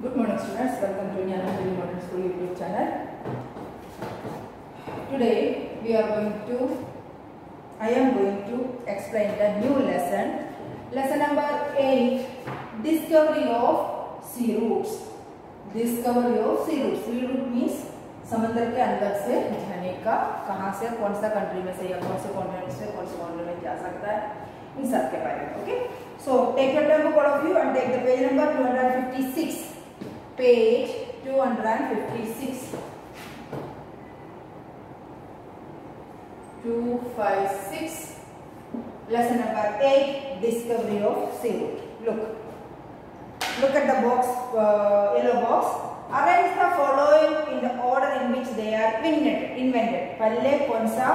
Good morning students, welcome to Jnana Devi Modern School YouTube channel. Today I am going to explain the new lesson. Lesson number 8, Discovery of Sea Roots. Discovery of Sea Roots. Sea root means समंदर के अंदर से जाने का, कहाँ से कौन सा कंट्री में से या कौन से कॉन्टिनेंट से कौन से कॉन्टिनेंट में जा सकता है, इन सब के बारे में. Okay, so take your time, all of you, and take the page number 256. Page 256. 256. Lesson number 8, Discovery of Sea Root. Look at the box, yellow box. Arrange the following in the order in which they are invented. पहले कौन सा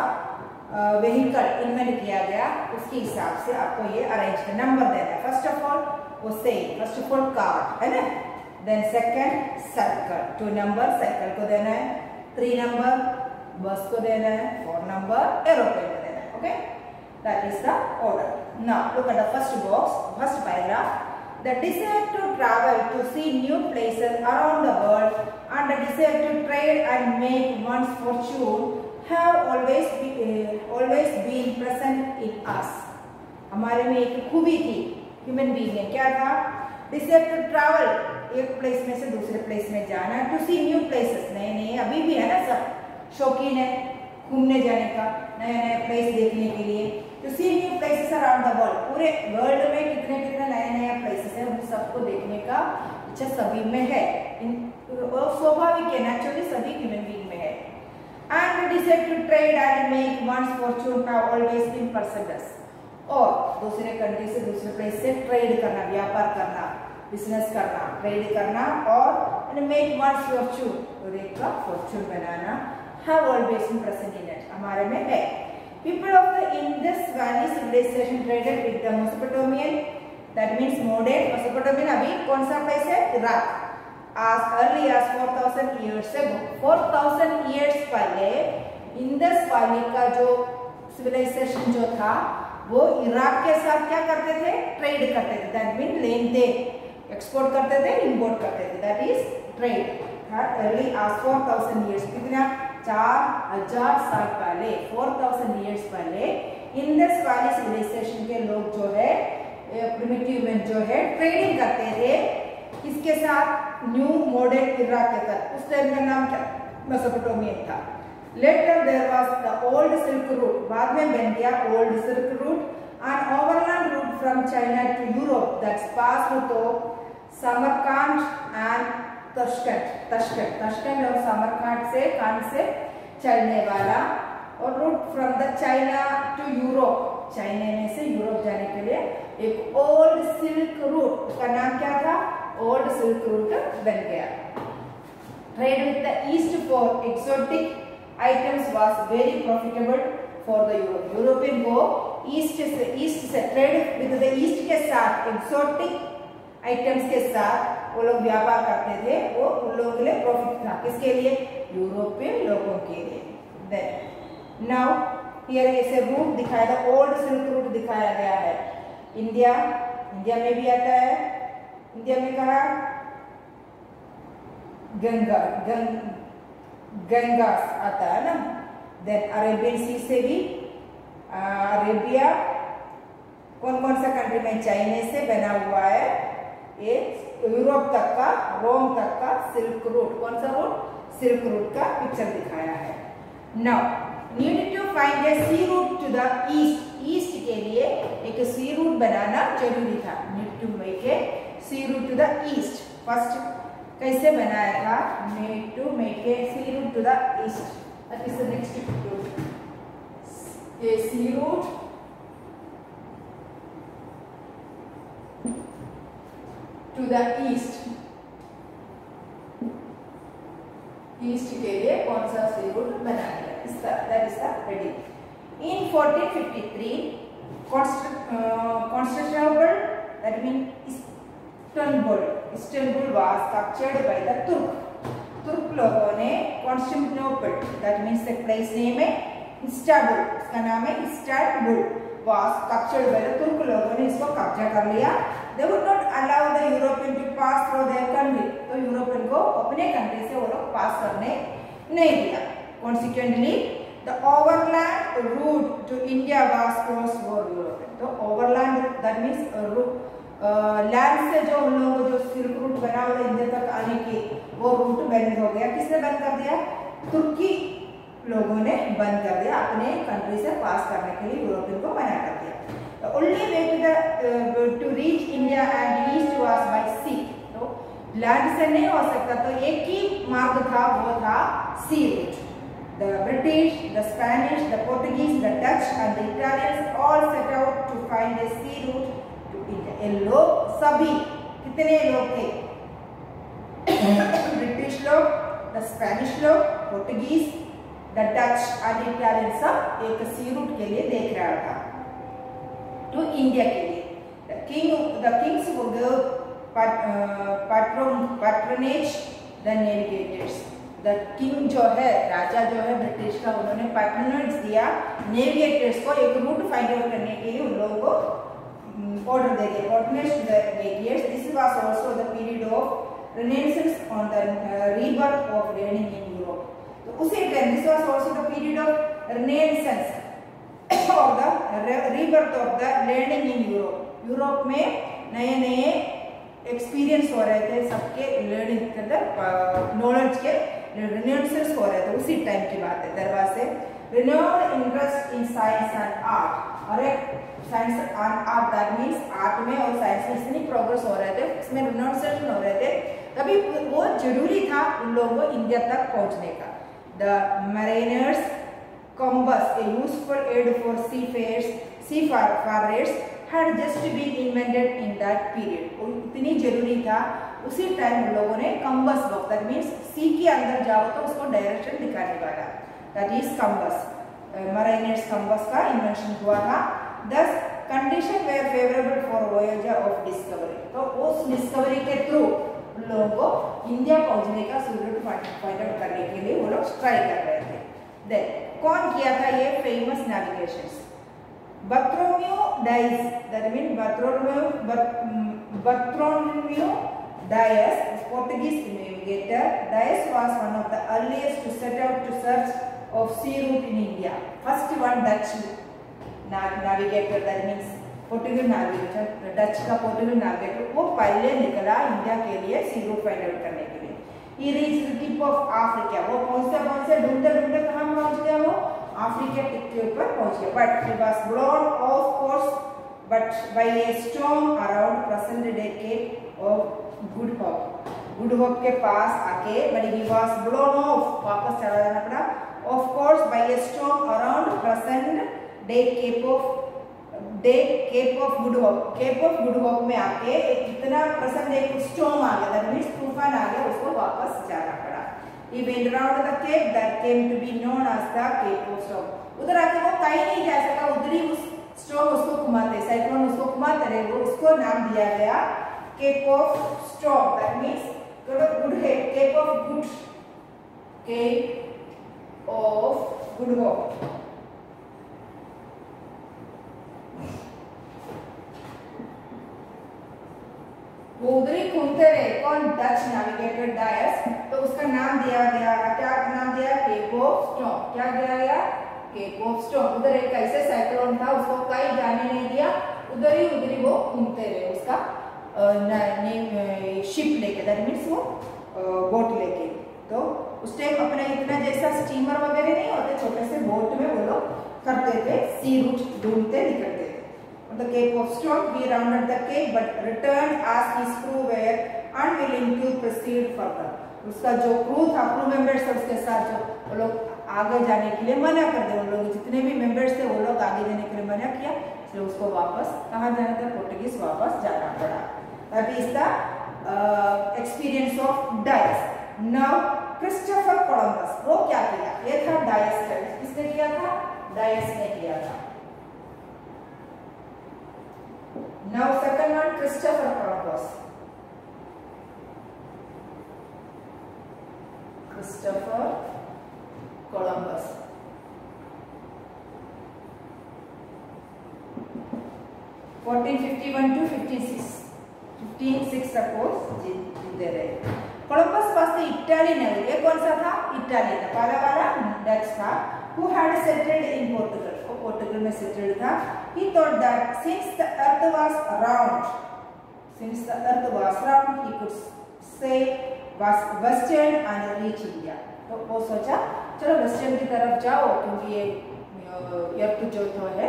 vehicle invent किया गया उसके हिसाब से आपको ये अरेंज का नंबर देना है. फर्स्ट ऑफ ऑल वो same, first of all car है ना, then second circle, 2 number circle को देना है, 3 नंबर बस को देना है, 4 नंबर एरोप्लेन को देना है. Okay, that is the order. Now look at the first box, first paragraph. The desire to travel to see new places around the world and the desire to trade and make one's fortune have always been present in us. हमारे में एक खूबी थी human being में. क्या था? Desire to travel, एक place में से दूसरे प्लेस में जाना, to see new places, नए नए, अभी भी है ना सब शौकीन है घूमने जाने का, नए नए प्लेस देखने के लिए. To see new places around the world, पूरे वर्ल्ड में कितने कितने नए नए प्लेसेस हैं, उन सबको देखने का इच्छा सभी में है, स्वाभाविक है, नेचुरली सभी ह्यूमन बीइंग में है. And the desire to trade and make one's fortune have always been present us. और दूसरे कंट्री से दूसरे प्लेस से ट्रेड करना, व्यापार करना, बिजनेस करना, ट्रेड करना और make one's fortune, और एक का Fortune banana, have always been present in it, हमारे में है. People of the Indus Valley civilization traded with the Mesopotamian, that means modern Mesopotamian. अभी कौन सा प्लेस है? Iraq. As early as 4000 years ago, 4000 years पहले इंडस वैली का जो सिविलाइजेशन जो था वो इराक के साथ क्या करते थे? ट्रेड करते थे. दैट मीन लेन देन, एक्सपोर्ट करते थे, इंपोर्ट करते थे, that is trade. early as 4000 years, कितना? 4000 साल पहले, 4000 years पहले इंडस वैली सिविलाइजेशन के लोग जो है, प्रिमिटिव मैन जो है, ट्रेडिंग करते थे. किसके साथ? न्यू मॉडर्न इराक के साथ. उस टाइम का नाम क्या? मेसोपोटामियन था. Later there was the old silk route, बाद में बन गया old silk route, and overland route from China to Europe that's passed through Samarkand and Tashkent और समरकांड से, कांड से चलने वाला, और route from the China to Europe, China में से यूरोप जाने के लिए एक ओल्ड सिल्क रूट, उसका नाम क्या था? ओल्ड सिल्क रूट बन गया. Trade with the east for exotic items was very profitable for the European को ईस्ट से ट्रेड विद द ईस्ट के साथ, एक्सोटिक आइटम्स के साथ वो लोग व्यापार करते थे, वो उन लोगों के लिए प्रॉफिट था. किसके लिए? यूरोपियन लोगों के लिए. देन नाउ हियर ऐसे रूट दिखाया था, ओल्ड सिल्क रूट दिखाया गया है. इंडिया में भी आता है. इंडिया में कहा गंगा आता है ना. देन अरेबियन सी से भी, अरेबिया कौन कौन सा कंट्री में? चाइना से बना हुआ है. ये यूरोप तक का, रोम तक का सिल्क रूट, कौन सा रूट? सिल्क रूट का पिक्चर दिखाया है. Now need to find a sea route to the east. East के लिए एक सी रूट बनाना जरूरी था. Need to make a sea route to the east. First कैसे बनाया था? Need to make a sea route to the east. That is the next route. A sea route to the east. East के लिए कौन सा sea root बना दिया? इसका, that is the heading. In 1453, Constantinople, that means Istanbul was captured by the Turk. तुर्क लोगों ने Constantinople, that means the place name है इस्तांबुल, इसका नाम है Istanbul, was captured by the तुर्क लोगों ने इसको कब्जा कर लिया. They would not allow the European to pass through their country. तो अपने कंट्री से वो लोग पास करने नहीं दिया। Consequently the overland route to India was closed for European. तो ओवरलैंड दैट मीन्स लैंड से जो उन लोगों को जो सिल्क रूट बना हुआ इंडिया तक आने की वो रूट बंद हो गया। किसने बंद कर दिया? तुर्की लोगों ने बंद कर दिया, अपने कंट्री से पास करने के लिए यूरोपियन को मना कर दिया। Only way to reach India and east was by sea. तो लैंड से नहीं हो सकता, तो एक ही मार्ग था, वो था सी root. The British, the Spanish, the Portuguese, the Dutch and the Italians all set out to find a sea route to India. ये लोग सभी कितने लोग थे? ब्रिटिश लोग, the Spanish लोग, Portuguese, the Dutch and Italian सब एक सी रूट के लिए देख रहा था to India के लिए। The kings who gave patronage the navigators। The king जो है, राजा जो है ब्रिटिश का, उन्होंने पैट्रोनेज दिया नेविगेटर्स को एक रूट फाइंड आउट करने के लिए उन लोगों को ऑर्डर दे दिया। Patronage to the navigators. This was also the period of renaissance on the rebirth of learning in Europe. तो उसी time this was also the period of renaissance of the rebirth of the learning in Europe. Europe में नए नए experience हो रहे थे, सबके learning के अंदर नॉलेज के रिन्यूएंसेस हो रहे थे, उसी टाइम की बात है। दरवाजे renewed interest in science and art. और एक science and art that means art में और साइंस में इतनी प्रोग्रेस हो रहे थे, इसमें रिन्यूएंसेस हो रहे थे, तभी वो जरूरी था उन लोगों को इंडिया तक पहुंचने का। The mariners compass, a useful aid for seafarers had just been invented in that period। इतनी जरूरी था, उसी टाइम लोगों ने compass book, that means sea के अंदर जाओ तो उसको डायरेक्शन दिखाने वाला, that is compass. Mariners compass का इन्वेंशन हुआ था। These condition were favourable for voyager of discovery. तो उस डिस्कवरी के थ्रू उन लोगों को इंडिया पहुंचने का सूरत फाइंड आउट करने के लिए वो लोग ट्राई कर रहे थे। देन कौन किया था ये famous navigations? Bartholomew Dias, that means Bartholomew Dias, Portuguese navigator. Dias was one of the earliest to set out to search of sea route in India. First one Dutch navigator, that means Portuguese navigator, Dutch का Portuguese navigator, वो पहले निकला India के लिए सी root find out करने के लिए। He reached the tip of Africa। वो पहुंचते ढूंढते कहाँ पहुंच गया? वो अफ्रीका टिप के ऊपर पहुंच गया। But he was blown off course but by a storm around present day Cape of Good Hope। Good Hope के पास आके but he was blown off, वापस चला जाना पड़ा, of course by a storm around present day Cape of Good Hope। Cape of Good Hope में आके एक इतना present day storm आ गया, that means तूफान आ गया, उसको वापस जाना पड़ा। He went around the cape that came to be known as the Cape of Storm। उधर आके वो कहीं नहीं जा सका, उधर ही उस स्टॉर्म उसको घुमाते, साइक्लोन उसको घुमाते रहे, वो उसको नाम दिया गया Cape of Storm। That means Cape of Good Hope। वो उधर ही घूमते रहे। कौन? Dutch navigator Dias. तो उसका नाम दिया गया, क्या नाम दिया? Cape of Storm. क्या दिया गया? Cape of Storm. उधर एक ऐसे साइक्लोन था, उसको कहीं जाने नहीं दिया, उधर ही वो घूमते रहे, उसका शिप लेके, दैट मीन्स वो बोट लेके। तो उस टाइम अपना इतना जैसा स्टीमर वगैरह नहीं होते, छोटे से बोट में वो लोग करते थे, सी रूट ढूंढते निकलते थे। The Cape of Storm, he rounded the cape but returned as his crew were unwilling to proceed further। उसका जो क्रू था, क्रू मेंबर्स थे उसके साथ, जो वो लोग आगे जाने के लिए मना कर दिया। उन लोग जितने भी मेंबर्स थे वो लोग आगे जाने के लिए मना किया, इसलिए उसको वापस कहाँ जाना था? पोर्टुगीज वापस जाना पड़ा। That is the experience of Dias। Now Christopher Columbus, वो क्या किया? ये था डायस का। किसने किया था? डायस ने किया था। Now second one, Christopher Columbus। Christopher Columbus। 1451 to 1506 तक वो जीते रहे। Columbus was the Italian navigator, ये कौन सा था? इटालियन था, पहला वाला डच था, who had settled in Portugal, वो पोर्टुगल में सेटल्ड था। He thought that since the earth was round, he could sail western and reach India। तो वो सोचा चलो वेस्टर्न की तरफ जाओ, क्योंकि ये अर्थ जो तो है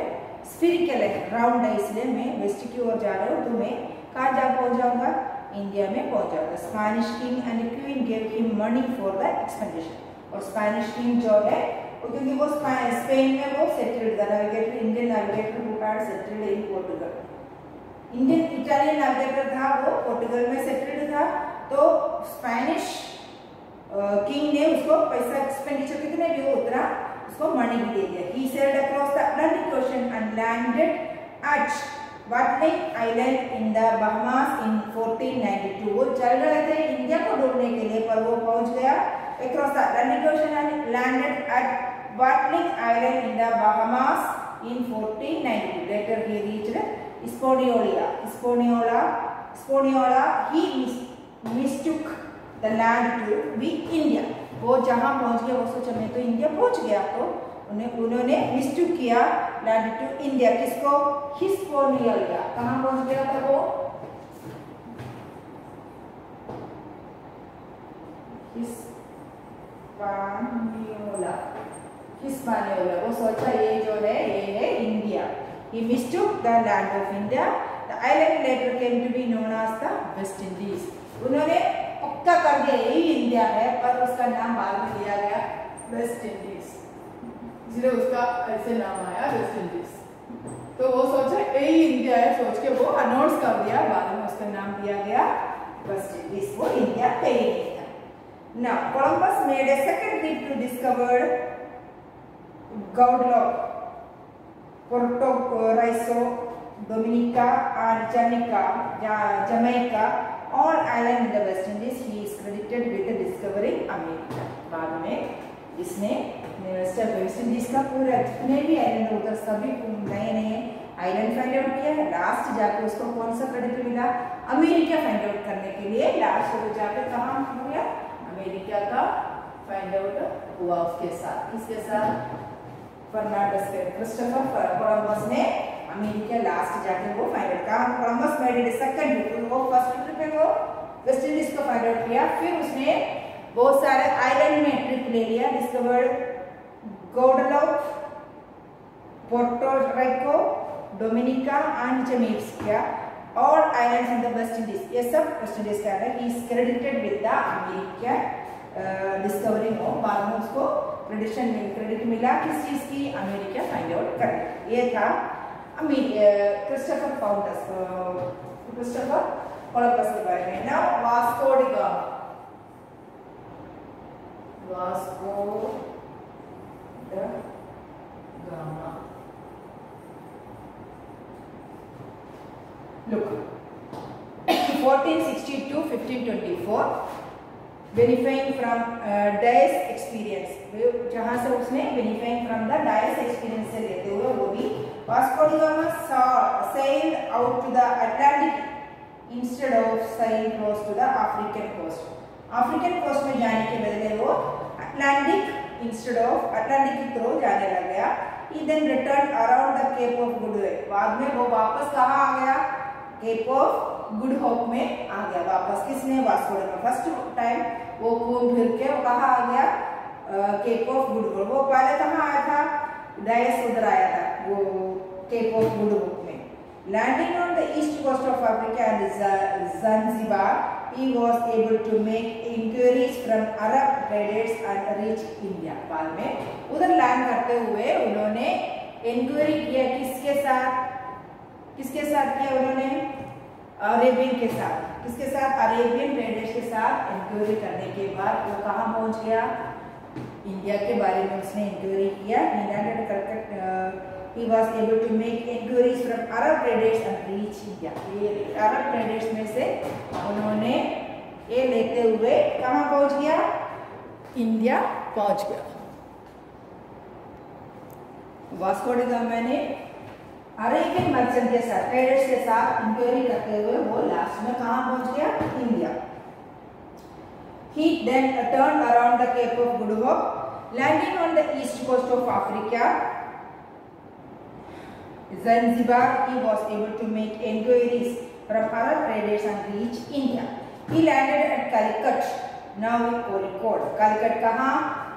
स्फीरिकल है, राउंड है, इसलिए मैं वेस्ट की ओर जा रहा हूँ, तो मैं कहाँ जा पहुँच जाऊँगा? इंडिया में पहुँच जाऊँगा। Spanish king and queen gave him money for the expedition, और स्पेनिश किंग जो है क्योंकि वो स्पेन में वो सेटल्ड था, navigator, Indian navigator who had settled in Portugal, Indian Italian navigator था, वो पोर्टुगल में सेटल्ड था, तो स्पेनिश किंग ने उसको पैसा एक्सपेंडिचर कितने भी उतना उसको मनी भी दे दिया। He sailed across the Atlantic Ocean and landed at Watling Island in the Bahamas in 1492। वो चल रहे थे इंडिया को ढूंढने के लिए, पर वो पहुंच गया across the Atlantic Ocean and landed at Watling Island in the Bahamas in 1492। Later he reached Hispaniola। He mistook the land to be India। वो जहाँ पहुँच गया वो सोचा मैं तो इंडिया पहुँच गया, तो उन्होंने मिस्टेक किया लैंड टू इंडिया। किसको? हिस्पानियोला। कहाँ पहुँच गया था वो? हिस्पानियोला। वो सोचा ये जो है ये है India. He mistook the land of India। The island later came to be known as the West Indies। उन्होंने पक्का कर दिया यही इंडिया है, पर उसका नाम बाद में दिया गया वेस्ट इंडीज, इसलिए उसका ऐसे नाम आया वेस्ट इंडीज। तो वो सोचा यही इंडिया है, सोच के वो अनाउंस कर दिया, बाद में उसका नाम दिया गया वेस्ट इंडीज। वो इंडिया पे ही नहीं था। Now Columbus made a second trip to discover Guadeloupe, Puerto Rico, Dominica and Jamaica, all island in the West Indies। He is credited with discovering America। बाद में इसने वेस्ट इंडीज का पूरा जितने भी आइलैंड उधर सभी नए आइलैंड फाइंड आउट किया है। लास्ट जाके उसको कौन सा क्रेडिट मिला? अमेरिका फाइंड आउट करने के लिए लास्ट को जाके कहाँ हुआ? अमेरिका का फाइंड आउट हुआ उसके साथ। किसके साथ? फर्नांडिस के, क्रिस्टोफर कोलंबस ने अमेरिका लास्ट जाके वो फाइंड आउट कहा। Columbus made it second trip, वो फर्स्ट ट्रिप में वो वेस्ट इंडीज को फाइंड आउट किया, फिर उसने बहुत सारे आइलैंड में ट्रिप ले लिया, discovered Guadeloupe, Puerto Rico, Dominica and Jamaica, all islands in the West Indies। ये सब वेस्ट इंडीज का है। He is credited with the America discovering of। बाद में उसको क्रेडिट मिला किस चीज की? अमेरिका फाइंड आउट करने। ये था क्रिस्टोफर कोलंबस के बारे में। Now Vasco da Gama. Look, 1460 to 1524, benefiting from Dias experience, जहाँ से उसने benefiting from the Dias experience से लेते हुए वो भी Vasco da Gama sailed out to the Atlantic instead of sailing close to the African coast। African coast में जाने के बदले वो अटलांटिक इंस्टेड ऑफ अटलांटिक की तरफ जाने लग गया। He then returned around the Cape of Good Hope। बाद में वो वापस कहाँ आ गया? केप ऑफ गुड होप में आ गया वापस। किसने? Vasco da Gama. First time वो घूम फिर के वो कहाँ आ गया? Cape of Good Hope. वो पहले कहाँ आया था? डायस उधर आया था, वो केप ऑफ गुड होप में। Landing on the east coast of Africa and Zanzibar, he was able to make inquiries from Arab traders and reach India। बाद में उधर लैंड करते हुए उन्होंने इंक्वायरी किया किसके साथ? किसके साथ किया उन्होंने? अरेबियन के साथ। किसके साथ? अरेबियन ट्रेडर्स के साथ इंक्वायरी करने के बाद वो कहाँ पहुंच गया? इंडिया के बारे में उसने इंक्वायरी किया। He was able to make inquiries from Arab traders and reach India। ये अरब ट्रेडर्स में से उन्होंने ये लेते हुए कहाँ पहुंच गया? इंडिया पहुंच गया। वास्को डी गामा ने अरेबियन मर्चेंट के साथ, ट्रेडर्स के साथ इंक्वायरी करते हुए वो लास्ट में कहाँ पहुंच गया? India. He then turned around the Cape of Good Hope, landing on the east coast of Africa, Zanzibar. He was able to make enquiries from other traders and reach India. He landed at Calicut, now Kozhikode. Calicut कहाँ?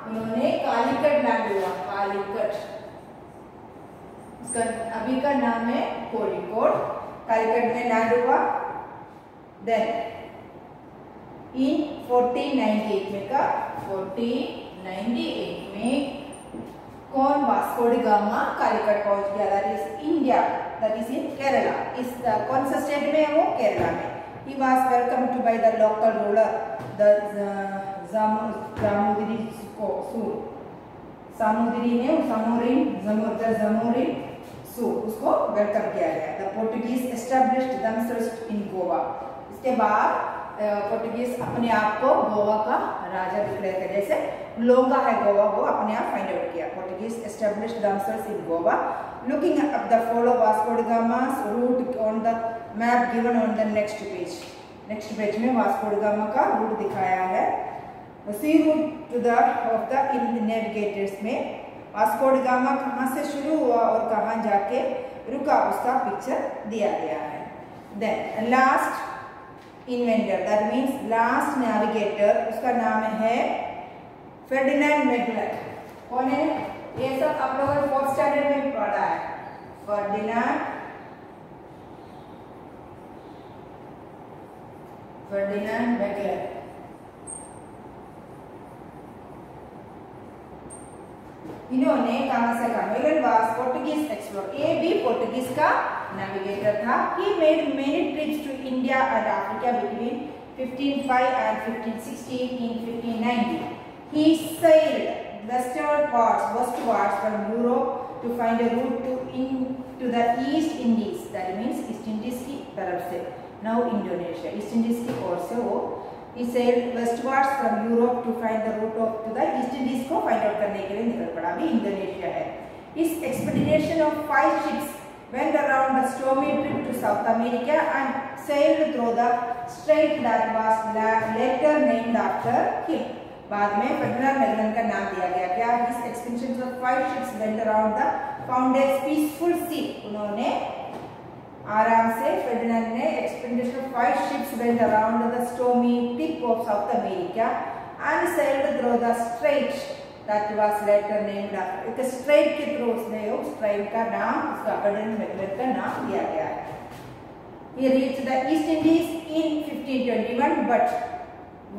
उन्होंने Calicut land हुआ, कालीकट, उसका अभी का नाम है कोझिकोड, कालीकट में land हुआ। देन इन 1498 में का 1498 में कौन वास्को डी गामा कालीकट पहुंच गया? That is India, that is in Kerala. इस कौन सा स्टेट में है वो? केरला में। He was welcomed by the local ruler, the Jamudiri Su. Zamorin Su, उसको वेलकम किया गया। The Portuguese established themselves in Goa. इसके बाद पोर्टुगीज अपने आप को गोवा का राजा डिक्लेयर किया, जैसे लोंगा है गोवा, वो अपने आप फाइंड आउट किया। Portuguese established themselves in Goa. Looking up the follow Vasco da Gama's route on the map given on the next page. Next page में वास्को डी गामा का रूट दिखाया है। Sea route to the of the navigators में Vasco da Gama कहाँ से शुरू हुआ और कहाँ जाके रुका, उसका पिक्चर दिया गया है। Then last inventor, that means last navigator, उसका नाम है फर्डिनेंड मैगलन। कौन है? ये सब आप लोगों ने 4th स्टैंडर्ड में पढ़ा है। Ferdinand Magellan. इन्होंने कहां से कहा? मैगलन वाज पोर्टुगीज एक्सप्लोरर, ये भी पोर्टुगीज का नेविगेटर था। He made many trips to India and Africa between 1505 and 1516 in 1590. He sailed westwards from Europe to find a route to the East Indies, that means East Indies की तरफ से। Now Indonesia, East Indies की ओर से वो he sailed westwards from Europe to find the route to the East Indies को find out करने के लिए निकल पड़ा। अभी इंडोनेशिया है। His expedition of 5 ships went around the stormy trip to South America and sailed through the strait that was later named after him. बाद में फर्डिनेंड मैगलन का नाम दिया गया। क्या? His expedition of 5 ships went around the found a peaceful sea. उन्होंने आराम से फर्डिनेंड ने expedition of 5 ships went around the stormy tip of South America and sailed through the strait that was later named after. एक straight के through उसने उस straight का नाम, उसका फर्डिनेंड मैगलन का नाम दिया गया है। He reached the East Indies in 1521 but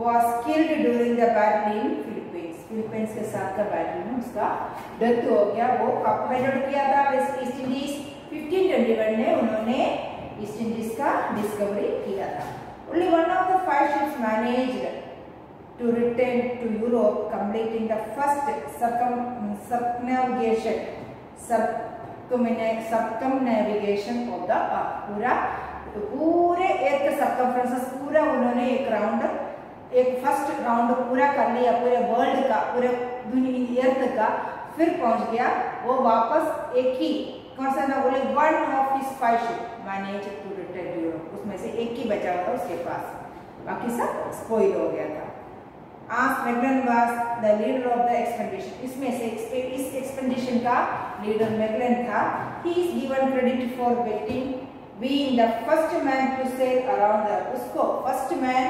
was killed during the battle in Philippines. Philippines के साथ का बैटल में उसका डेथ हो गया। वो कब फाइंड आउट किया था? ईस्ट इंडीज 1521 में उन्होंने ईस्ट इंडीज का डिस्कवरी किया था। Only one of the 5 ships managed to return to Europe, completing the first circumnavigation of the earth. पूरे एक सर्कमफ्रेंस पूरा उन्होंने एक फर्स्ट राउंड पूरा कर लिया पूरे वर्ल्ड का, पूरे अर्थ का, फिर पहुंच गया वो वापस। एक ही कौन सा ना बोले? One of his 5 ship manage to return to Europe, उसमें से एक ही बचा हुआ था उसके पास, बाकी सब स्पॉइल हो गया था। आज Magellan was the leader of the expedition, इसमें से इस एक्सपेडिशन का लीडर मैगलन था। He is given credit for being the first man to sail around the, उसको फर्स्ट मैन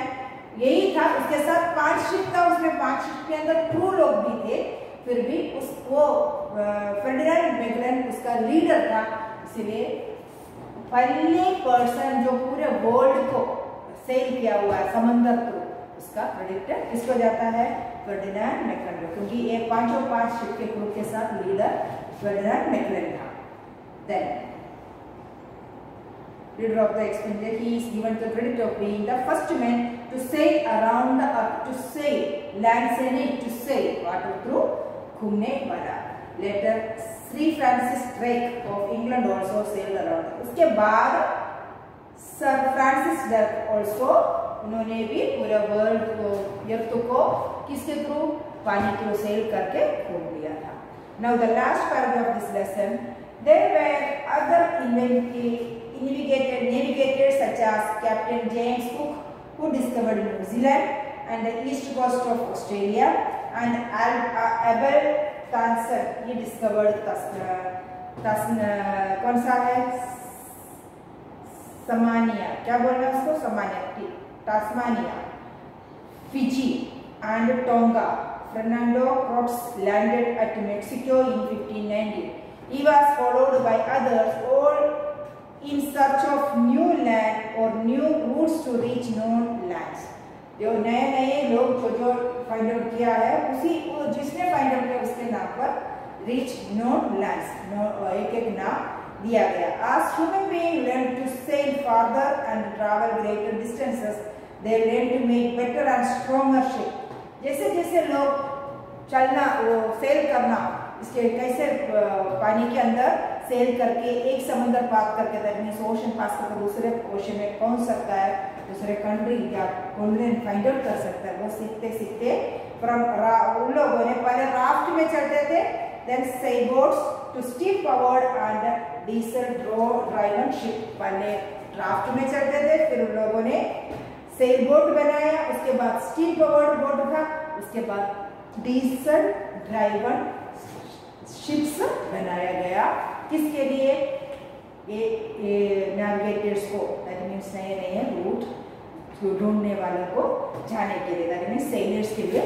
यही था। उसके साथ 5 शिप था, उसमें 5 शिप के अंदर क्रू लोग भी थे, फिर भी उसको फर्डिनेंड मैगलन उसका लीडर था। इसलिए पहले पर्सन जो पूरे वर्ल्ड को सेल किया हुआ है समंदर थ्रू, उसका क्रेडिट किसको जाता है? फर्डिनेंड मैगलन को, क्योंकि ये 5 शिप के क्रू के साथ लीडर फर्डिनेंड मैगलन था। Then leader of the expedition, he is given the credit of being the first man to sail around the earth, to sail, land sailing, to sail water through, घूमने वाला। Later, Sir Francis Drake of England also sailed around. उसके बाद Sir Francis Drake also, उन्होंने भी पूरे world को, अर्थ को किसके थ्रू? पानी थ्रू सेल करके घूम लिया था। Now the last paragraph of this lesson, there were other navigators such as Captain James Cook, who discovered New Zealand, and the east coast of Australia, and Abel Tasman he discovered कौन सा है समानिया, क्या बोलना है उसको, समानिया, Tasmania, Fiji and Tonga. Fernando Cortés landed at Mexico in 1590. He was followed by others, all in search of new land or new routes to reach known lands. जो नए नए लोग जो फाइंड आउट किया है, उसी जिसने फाइंड आउट किया उसके नाम पर रीच नोन लैंड्स, एक एक नाम दिया गया. As human beings learn to sail farther and travel greater distances, they learn to make better and stronger ship. जैसे जैसे लोग चलना, वो सेल करना, इसके कैसे पानी के अंदर सेल करके एक समुद्र पार करके, दैट मींस ओशन पास करके दूसरे ओशन में पहुंच सकता है, दूसरे कंट्री या कॉन्टिनेंट फाइंड आउट कर सकता है, वो सीखते सीखते फ्रॉम उन लोगों ने पहले राफ्ट में चलते थे, then sail boats to steam powered and diesel driven ship. पहले राफ्ट में चलते थे, फिर उन लोगों ने सेल बोट बनाया, उसके बाद स्टीम पावर्ड बोट था, उसके बाद डीजल ड्राइवन शिप्स बनाया गया. किसके लिए? ये नेविगेटर्स को, दैट मींस नए नए रूट ढूंढने वालों को जाने के लिए, दैट मींस सेलर्स के लिए.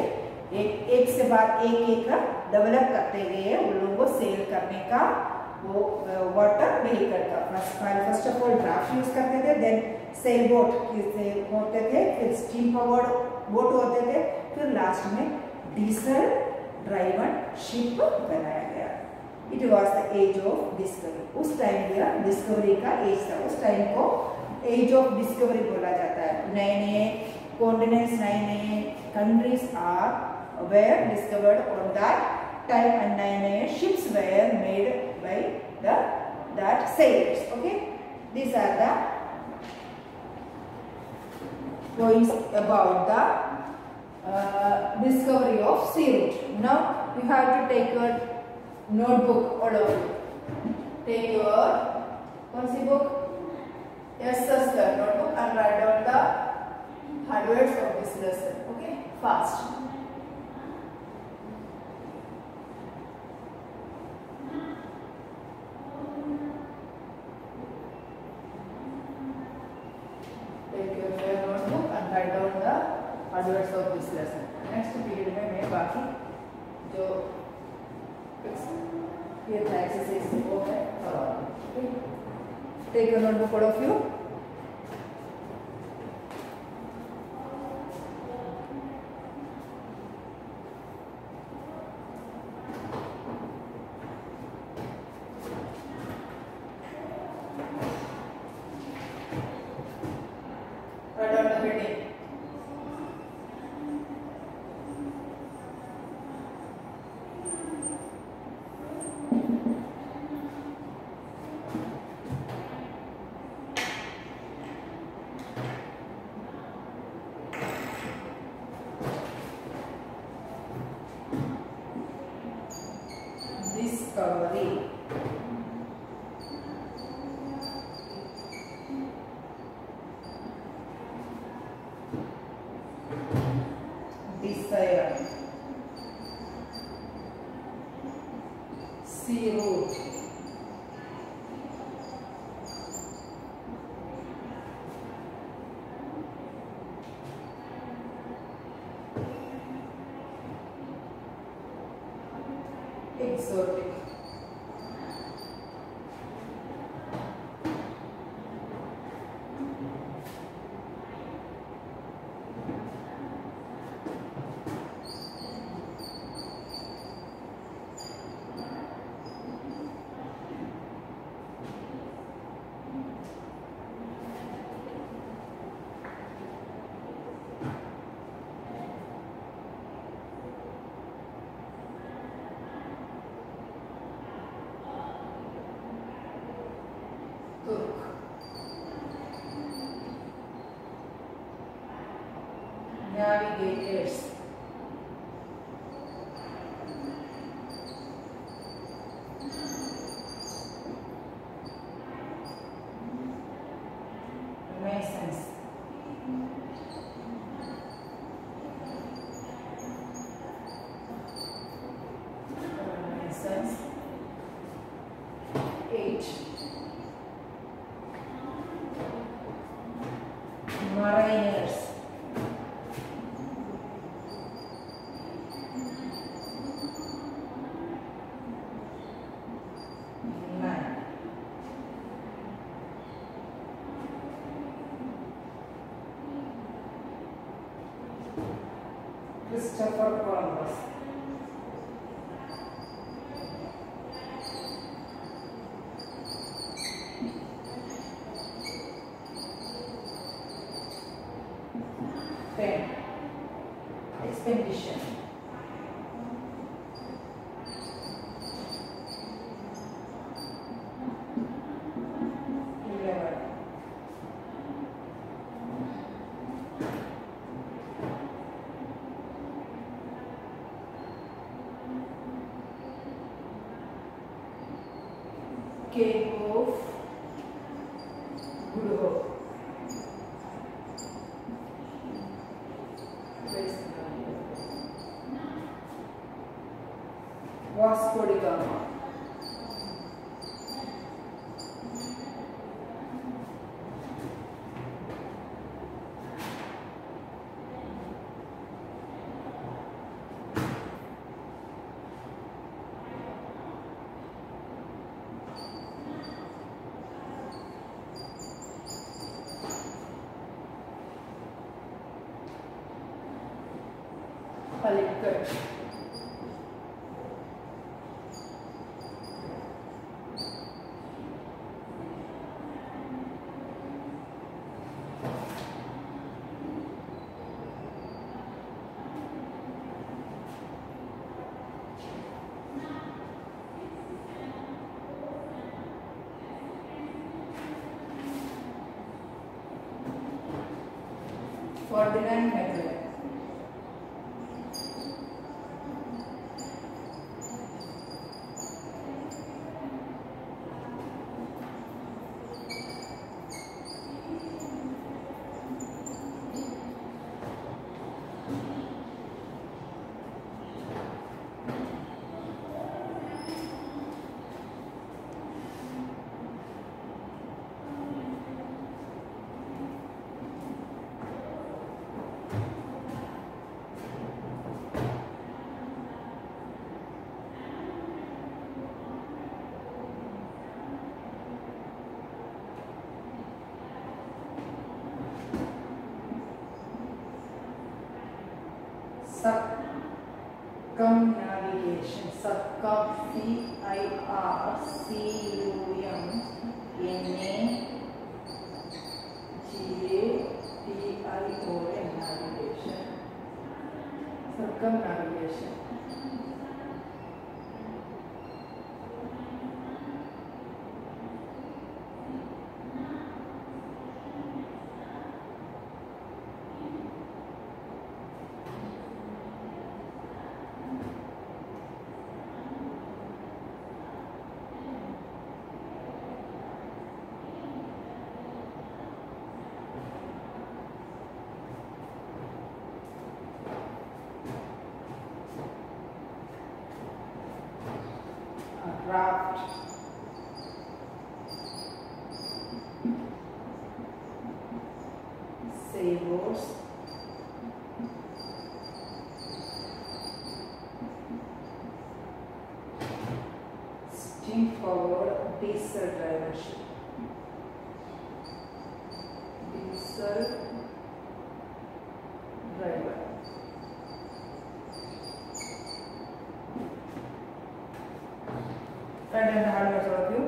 एक से बाद एक डेवलप करते गए उन लोगों को सेल करने का, वो वाटर व्हीकल का. First of all draft use करते थे, देन सेल बोट होते थे, फिर स्टीम पावर्ड बोट होते थे, फिर लास्ट में डीजल ड्राइवन शिप बनाया गया. It was the age of discovery. उस टाइम यह डिस्कवरी का एज था. उस टाइम को एज ऑफ डिस्कवरी बोला जाता है. नए नए कॉन्टिनेंट्स, नए नए countries are were discovered on that time, and नए नए ships were made by that sailors. Okay, these are the points about the discovery of sea route. Now you have to take your notebook, all of you. Take your कौन सी book? Yes, sir, notebook, and write down the hard words of this lesson. Okay, fast. Words of this lesson. Next period में मैं बाकी जो ये exercise वो है करवाऊंगी. Take your notebook, all of you. Write down the heading. Discovery. Desire. Sea route. Exotic. Turk. Navigators. Masons. Christopher Columbus. Expedition. 11. Cape of Good Hope. Vasco da Gama. Calicut. Ferdinand Magellan. Circumnavigation. Circum, C-I-R-C-U-M-N-A-G-A-T-I-O-N. Navigation. Circumnavigation. Raft. Sailboats. Steam powered diesel driver ship. Diesel driver. Write down the hard words all of you.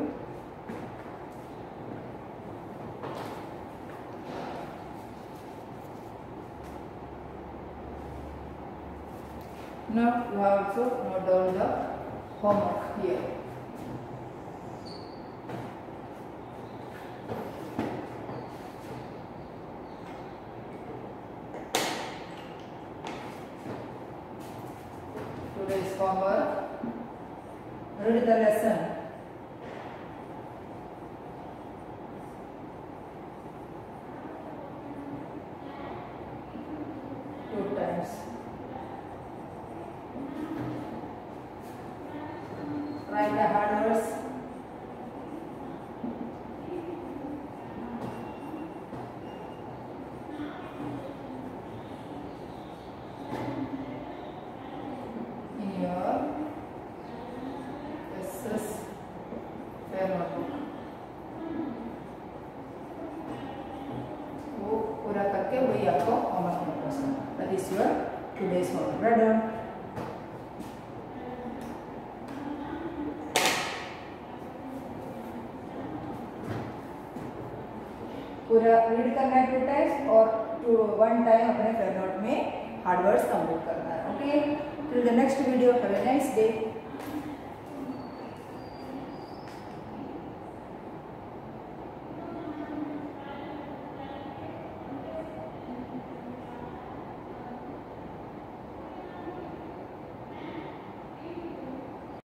Now you have also note down the homework here. Today's homework. Read the lesson. Two times. Write the hard words. In your SS fair notebook. वो पूरा करके वही आपको homework में करना है. That is your today's homework. Brother, पूरा read करना है 2 टाइम्स और 1 टाइम अपने फेयर नोट में हार्ड वर्ड्स कंप्लीट करना है. Okay, till the next video, have a nice day.